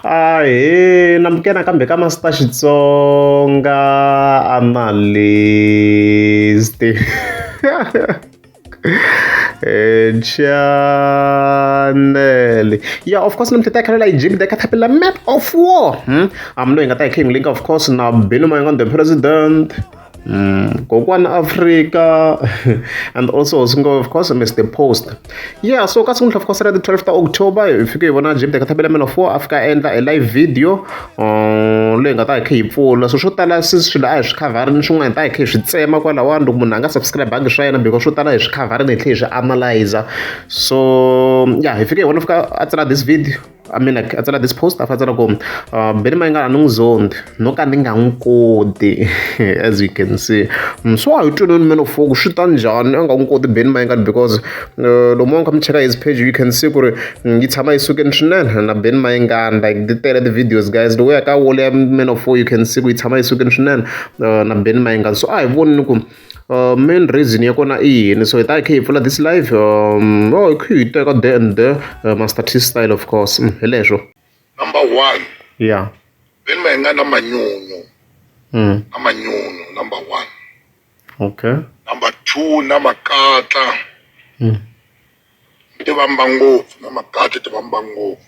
Ahee, namukela kambe ka Master Xitsonga analyst. Channel. Yeah, of course, namhlanje khala la Jeepy the Khataphila map of war. I'm knowing that I can link, of course, now Mayengani the president. Kokwani Africa and also of course Mr. Post. Yeah, so of course the 12th of October if you want to Jeepy the Khataphila man of war Africa and a live video leyi nga ta hi kha hi pfula so swo tala swilo a hi swi khavharini swin'wana hi ta hi kha hi swi tsema kwalawani loko munhu a nga subscribe bangi swa yena because swo tala hi swi khavharini hi tlhe hi swi analyzer so yeah hi fike hi vona fika a tsala this video I mean like a tsala this post after tsala ku Benny Mayengani a ni n'wi zondi no ka ni nga n'wi koti as you can see so a hi twaneni man of war ku swi ta njhani a nga n'wi koti Benny Mayengani because lomu wa kha mi cheka his page you can see ku ri yi tshama yi sukeni swinene na Benny Mayengani like ti tele the videos guys the way aka wole ya man of war you can see ku yi tshama yi sukeni swinene na Benny Mayengani so a hi voni ku main reason ya kona i yini so hi ta hi kha hi pfula this live hi kha hi teka there and there Master T style of course hi leswo number 1 yeah Benny Mayengani na manyunyu number 1 okay number 2 na makatla ti vamba ngopfu na makatla ti vamba ngopfu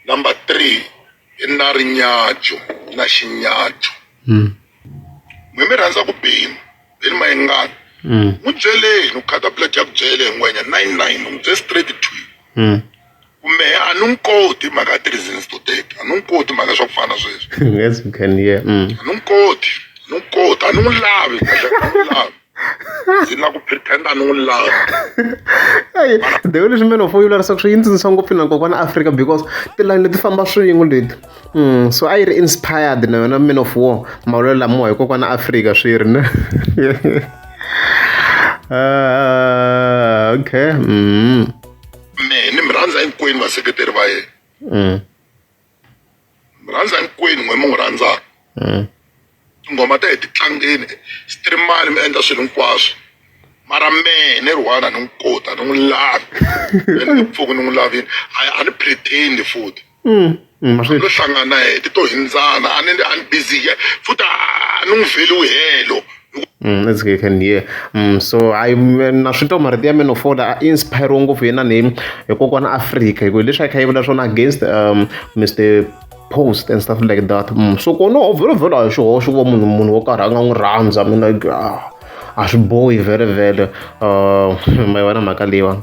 number 3 i na rinyadzo na xinyadzo mi rhandza ku Benny Mayengani n'wi byeleni u Khataphila ja ku byele hi ngwenya 99 n'wi bye straight to you kumbe a ni n'wi koti mhaka ti-reasons to teta a ni n'wi koti mhaka swa ku fana sweswi yes you can hear a ni n'wi koti a ni n'wi lavi kahle a ni n'wi lavi ndzi na ku pretend a ni n'wi lavi the only man of war you larisa ku swi yi ndzi ngopfu na Kokwani Africa because tilayini leti famba swin'we leti so a yi ri inspired na yona man of war mavulelo lamawa hi Kokwani Africa swi ri ne okay ni mi rhandza hinkwenu vaseketeri va yena mi rhandza hinkwenu n'we mi n'wi rhandzaka tinghoma ta hi ti tlangeni streamani mi endla swilo hinkwaswo mara mehe ni ri one a ni n'wi koti a ni n'wi lavi ni pfuki ni n'wi lavini a ni pretend futhi lo hlangana na yena ti to hindzana a ni busy futhi a ni n'wi vheliwi helo as you can hear so I na swi to marito ya man of war a inspire ngopfu yena ni hi Kokwani Africa hi ku leswi a kha yi vula swona against Mr. Post and stuff like that so kona vhele a hi xihoxo ku va munhu wo karhi a nga n'wi rhandza mina a swi bohi vhele ma vona mhaka leyiwani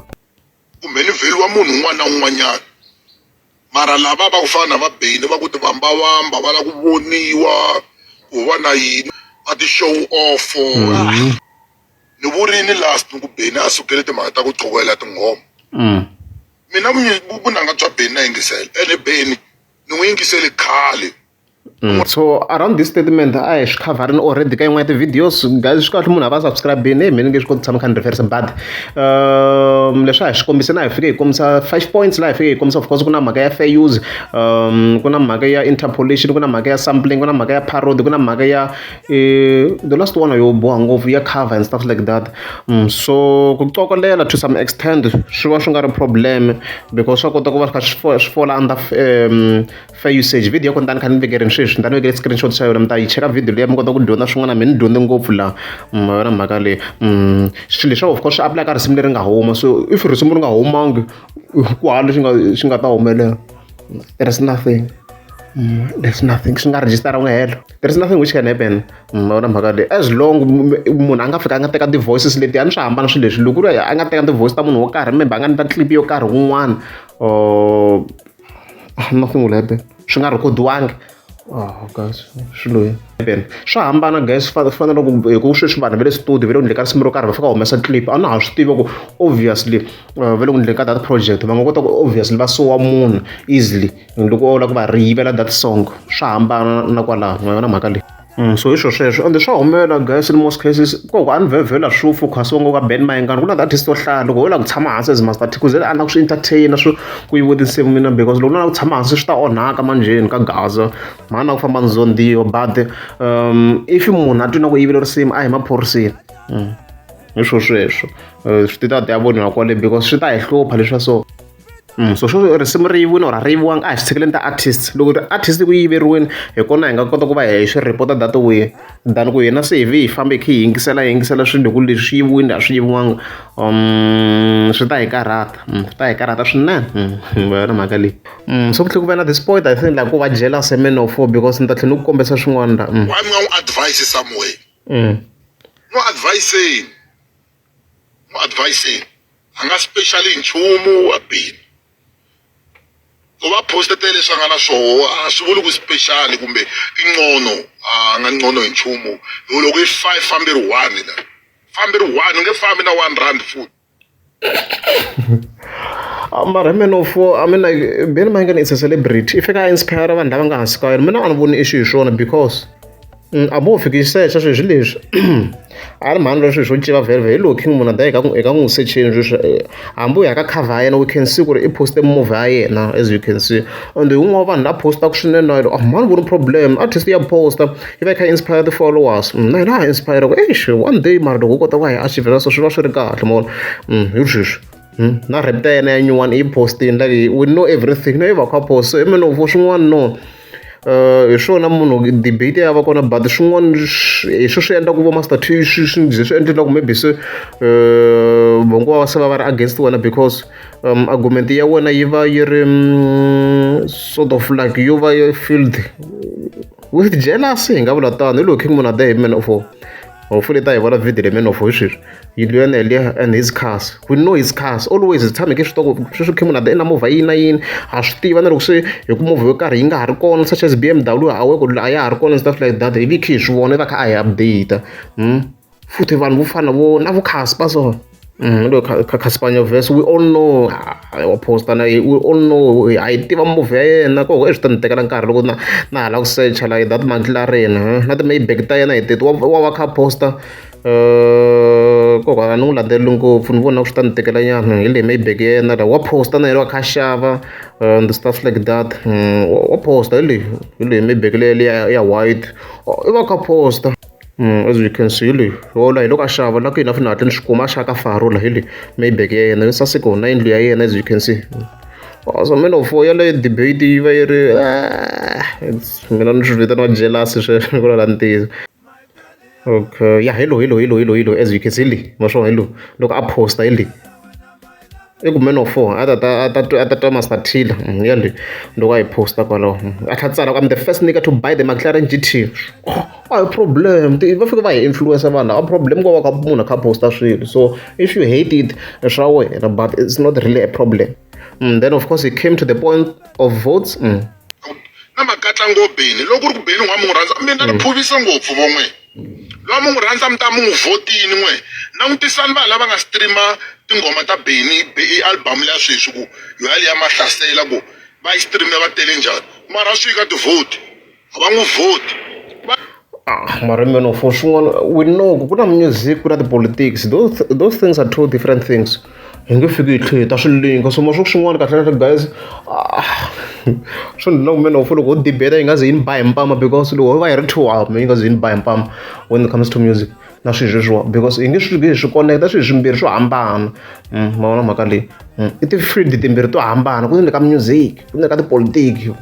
kumbe ni vheliwa munhu un'wana na un'wanyana mara lava va ku fana na va Benny va ku ti vambavamba va la ku voniwa ku va na yini a ti show off ni vurini last ni ku Benny a sukele timhaka ta ku qhuvela tinghoma mina vunanga bya Benny na yingisela ene Benny ni n'wi yingisele khale so around this statement a hi swi khavharini already ka yin'wana ya ti-videos guys swi kahle munhu a va subscribe-ini mina nge swi koti tshama kha ni refersa but leswi a hi swi kombise na hi fike hi kombisa 5 points laha hi fike hi kombisa of course ku na mhaka ya fair use ku na mhaka ya interpolation ku na mhaka ya sampling ku na mhaka ya parody ku na mhaka ya the last one yo boha ngopfu ya cover and stuff like that so ku cokolela to some extent swi va swi nga ri problem because swa kota ku va swi fola under fair usage video ko ndani kha ni vekerini sweswi ndani vekele screenshot xa yona mi ta yi cheka video leyi mi kota ku dyondza swin'wana mi ni dyondze ngopfu laha ma yona mhaka leyi swilo leswi of course swi apply ka risimu leri nga huma so if risimu ri nga humangi ku hava lexi nga ta humelela there's nothing swi nga rejistariwanga helo there's nothing which can happen ma yona mhaka leyi as long munhu a nga fika a nga teka ti-voices leti a ni swi hambana swilo leswi loko ku ri a nga teka ti-voice ta munhu wo karhi maybe a nga ni ta clip yo karhi wun'wana nothing will happen swi nga rhekodiwangi guys swilo swa hambana guys fana loko hi ku sweswi vanhu va le studio va le ku endleni ka risimu ro karhi va fika humesa clip a na ha swi tivi ku obviously va le ku endleni ka that project va nga kota ku obviously va suwa munhu easily loko o lava ku va riyivela that song swa hambana na kwalaho ma yona mhaka leyi so hi swo sweswo ende swa humela guys in most cases koko a ni vhela swo focus-iwa ngopfu ka Benny Mayengani ku na that histo hlaya loko ho lava ku tshama hansi as Master T ku ze a na ku swi entertaina swi ku yiviwe tinsimu mina because loko na lava ku tshama hansi swi ta onhaka manjeni ka gaza mhana na ku famba ni zondiwa but if munhu a twi na ku yivele risimu a hi maphoriseni hi swo sweswo swi tita ti ya voniwa kwale because swi ta hi hlupha leswiya so So swo risimu ri yiviwile or a ri yiviwanga a hi swi tshikeleni ta artist loko ri artist ku yiveriwini hi kona hi nga kota ku va hi swi report-a that way than ku hina se hi vi hi fambe hi kha hi yingisela swilo ku leswi swi yiviwile a swi yiviwanga swi ta hi karhata swi ta hi karhata swinene na mhaka leyi so ku tlhe ku va na this point I think like ku va jealous man of because ni ta tlhela ni ku kombisa swin'wana wa mi nga n'wi advise somewhere n'wi adviseni a nga specially nchumu a bini ku va postete leswi a nga na swoho a swi vuli ku special kumbe i ncono a nga ncono hi nchumu loko i 5 fambi ri 1 la fambi ri 1 u nge fambi na 1 rand futhi mara menofo I mean like Ben Mayengani is a celebrity if I ka inspire vanhu lava nga hansi ka yena mina a ni voni issue hi swona because a mo fiki searcha swilo leswi a ri mhani leswi swo civa vhele hi looking munhu a da eka ku n'wi secheni leswi hambi u ya ka cover ya yena we can see ku ri i poste movie ya yena as you can see and un'wana vanhu la postaka swinene na yena mhani voni problem artist ya posta yi va yi kha inspire the followers na yena a inspire ku eish one day mara loko u kota ku va hi achievela so swi va swi ri kahle mona hi sweswi na rap ta yena ya nyuwana i postini like we know everything na yi va kha post so menofo swin'wana no hi swona munhu debate ya va kona but swin'wana hi swi endla ku vo master t swi ze swi endlela ku maybe se vongo va se va ri against wena because argument ya wena yi va yi ri sort of like yo va yi filled with jealousy hi nga vula tano hi looking munhu a da hi menofo hopefully ta hi vona video leyi menofo hi sweswi yindlu yena liya and his cars we know his cars always hi tshame ke switoko sweswi khimuna da na movha yini na yini ha swi tiva na loko se hi ku movha yo karhi yi nga ha ri kona such as BMW hawe ku a ya ha ri kona and stuff like that hi vi khi hi swi vona va kha a hi update futhi vanhu vo fana vo na vo Casper so look Casper verse we all know wa posta na we all know I tiva movie ya yena ko swi ta ni tekela nkarhi loko na hala ku search like that McLaren na ti Maybach ta yena hi tete wa va kha posta ko ka ni n'wi landzeleli ngopfu ni vona ku swi ta ni tekela nyana hi leyi Maybach ya yena wa posta na yena wa kha xava and stuff like that wa posta hi leyi Maybach leyi ya white i va kha posta as you can see hi hola hi loko a xava la ku hina fina hatleni swi kuma a xaka faro la hi leyi Maybach ya yena yi saseka na yindlu ya yena as you can see so menofo yaleyo debate yi va yi ri mina ni swi vitaniwa jealous sweswo ku lala ntiyiso okay ya hello as you can see leyi ma swona hello loko a posta hi leyi i ku menofo a ta twa master tila yaleyi loko a hi posta kwalaho a tlha tsala ku I'm the first nigga to buy the McLaren GT a hi problem va fika va hi influencer vanhu a problem ko va ka munhu a kha posta swilo so if you hate it swa wena but it's not really a problem then of course it came to the point of votes na makatla ngobeni loko ku ri ku beni n'wa mu n'wi rhandza mina ni phuvisa ngopfu von'we lowa mu n'wi rhandza mi ta mu n'wi votini n'we langutisani vanhu lava nga streama tinghoma ta beni album leya sweswi ku yo yali ya mahlasela ku va yi streame va tele njhani mara swi ka ti-vote a va n'wi voti mara menofo swin'wana we know ku na music ku na ti-politics those things are two different things hi nge fiki hi tlhe ta swilinga so maswo swin'wana kahle guys swi ndlela ku menofo loko u debate yi nga ze yi ni ba hi mpama because loko hi va hi ri two yi nga ze yi ni ba hi mpama when it comes to music na swilo sweswiwa because hi nge hi swi connecta swilo swimbirhi swo hambana ma vona mhaka leyi i ti-field timbirhi to hambana ku ni le ka music ku ni le ka tipolotiki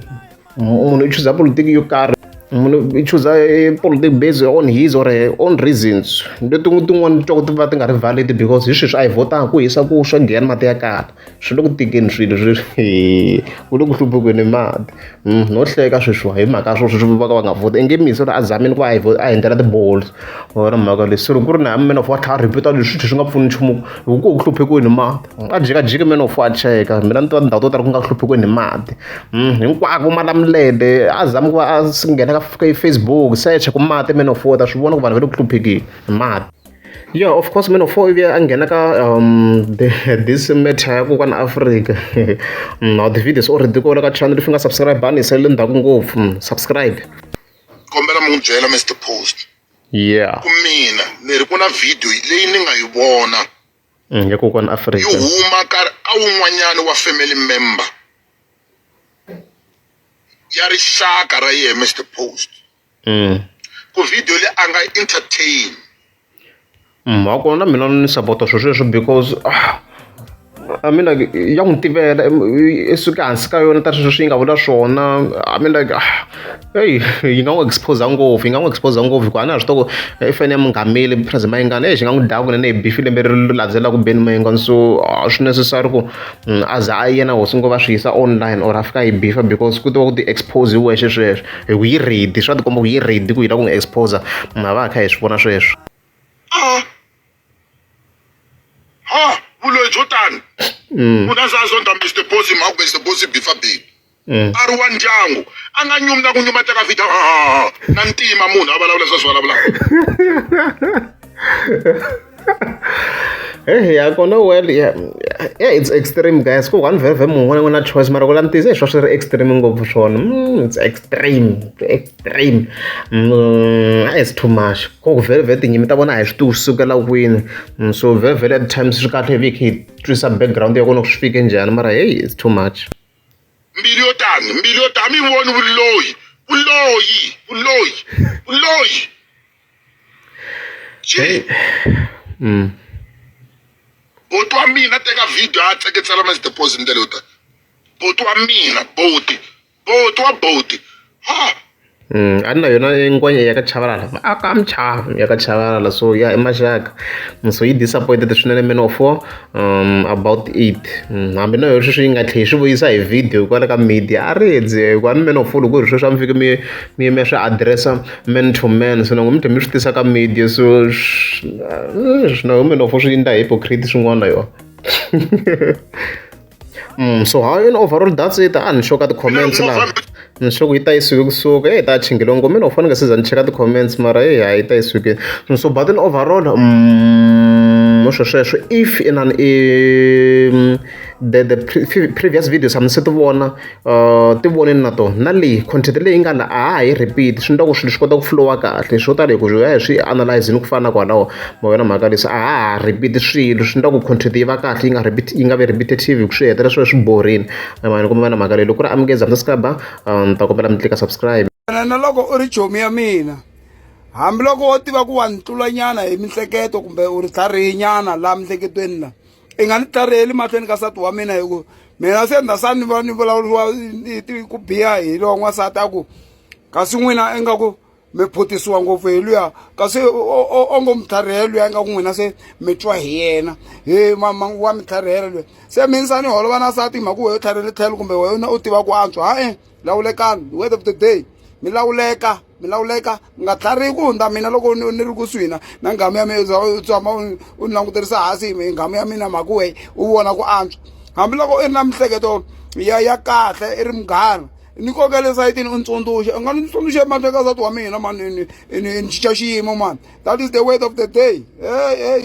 munhu i chuza politiki yo karhi munhu i chuza politics based on his or her own reasons leti tin'wana twa ku ti va ti nga ri valid because hi sweswi a hi votanga ku hisa ku swo nghena mati ya kahle swi le ku tikeni swilo sweswi ku le ku hluphekeni mati no hleka sweswiwa hi mhaka swo sweswi va ka va nga voti i nge misi a zamini ku a hi endlela tiballs wona mhaka leyi se loko ku ri na menof wa tlha a rhipita leswi swi nga pfuni nchumu hi ku hluphekeni mati a jikajiki menof a cheka mina ni tiva tindhawu to tala ku nga hluphekeni mati hinkwako malamulele a zama ku va a nghena ka Facebook search ku mati menofo ta swi vona ku vanhu va le ku hluphekeni mati yeah of course menofo ivi a nghena ka this matter ya kokwani Africa now the videos already ko la ka channel if nga subscribe bani sele ndzhaku ngopfu subscribe kombela mu byela Mr Post yeah ku mina ni ri ku na video leyi ni nga yi vona ya kokwani Africa yi huma ka a wun'wanyana wa family member ya rixaka ra yena Mr Post ku video leyi a nga entertain ma kona na mina ni support sweswo because I mean like ya n'wi tivela i suka hansi ka yona ta sweswo swi yi nga vula swona I mean like hey yi nga n'wi expose ngopfu hikuva a na ha swi tiva ku i fane ya mungameli president Mayengani xi nga n'wi daya kunene hi bifi lembe ri landzelaka Benny Mayengani so swi necessary ku a za a yena hosi ngo va swi yisa online or a fika hi bifa because ku tiva ku ti-expose hi wexe sweswo hi ku yi ready swa tikomba ku yi ready ku yi lava ku n'wi exposa ma va kha hi swi vona sweswo vuloyi byo tani una zazonda Mr Bossy mhaku Mr Bossy bifa bini a ri wa ndyangu a nga nyumi na ku nyuma teka vita na ntima munhu a vulavula sweswi vulavulaka yeah, kona well, yeah, it's extreme, guys. Ko one very munhu na choice mara kula ntise swo swi ri extreme ngopfu swona. It's extreme. It's too much. Ko very tinyimi ta vona a hi swi tivi sukela kwini. So very at times swi kahle hi hi twisa background ya kona ku swi fike njhani mara hey, it's too much. Mbili yo tani mi voni vuloyi. Hey. Boto wa mina teka video a tseketsela Mr Bossy ndlela yo tani. Boto wa mina boto a na yona ngwanya ya ka chavalala a ka mchava ya ka chavalala so ya emashaka so yi disappointed swinene man of about it hambi na yo swi nga tlhe swi vuyisa hi video kwala ka media a redze kwani man of loko ri swi mfike mi swi addressa man to man so nangu mi swi tisa ka media so no man of swi inda hypocrite swin'wana yo so how in overall that's it and show ka the comments la sure yi ta yi suke kusuka hi ta chingelo ngomeni u fanele siza ni cheka the comments mara hey yi ta yi suke so but then overall sweswo if in an the previous videos I'm se ti vona ti voneni na tona na leyi content leyi nga la a hi repeat swi endla ku swilo swi kota ku flowa kahle swo tala hi ku hi swi analyzini ku fana kwalaho ma wena mhaka leswi a ha repeat swilo swi endla ku content yi va kahle yi nga vi repetitive hi ku swi hetela swi borini mani kumbe vana mhaka leyi loko ku ri amukeza msasukaba ni ta kombela mi tlika subscribe na loko u ri chomi ya mina hambiloko wo tiva ku wa ni tlulanyana hi mihleketo kumbe u ri tlharihinyana laha miehleketweni la i nga ni tlhariheli mahlweni ka nsati wa mina hi ku mina se nda sa ni vulavuriwa ku biha hi lowa n'wansati a ku kasi n'wina ingaku mi phutisiwa ngopfu hi luya kasi o ngo mi tlharihela luya ingaku n'wina se mi twa hi yena he mangu wa mi tlharihela luya se mi sa ni holova na nsati hi mhaka wehe u tlharihele tlhelo kumbe wena u tiva ku antswa lawulekani the word of the day mi lawuleka nga tlharihi ku hundza mina loko ni ri kusuhi na nghamu ya mina u tshama u languterisa hansi hi nghamu ya mina mhaka wehe u vona ku antswa hambiloko i ri na mihleketo ya kahle i ri munghana ni kokele sayitini u ni tsundzuxa u nga ni tsundzuxa emahlweni ka nsati wa mina mani ni cinca xiyimo mani that is the word of the day hey